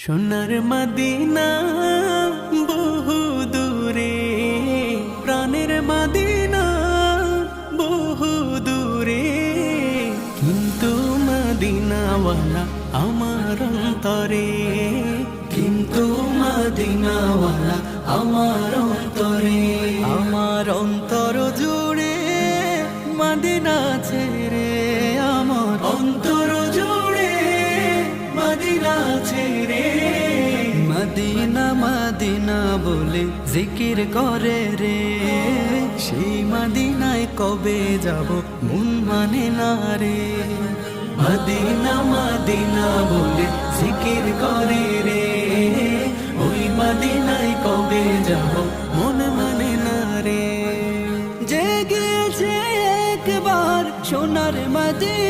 সোনার মদিনা বহু দূরে, প্রাণের মদিনা বহু দূরে, কিন্তু মদিনাওয়ালা আমার অন্তরে, কিন্তু মদিনাওয়ালা আমার অন্তরে, আমার অন্তর জুড়ে মদিনা ছেড়ে, আমার অন্তর জুড়ে মদিনা ছেড়ে, মদিনা মদিনা বলে জিকির করে রে, সেই মদিনায় কবে যাব মন মানে না রে, মদিনা মদিনা বলে জিকির করে রে, ওই মদিনায় কবে যাব মন মানে না রে। যে গিয়েছে একবার সোনার মদিনা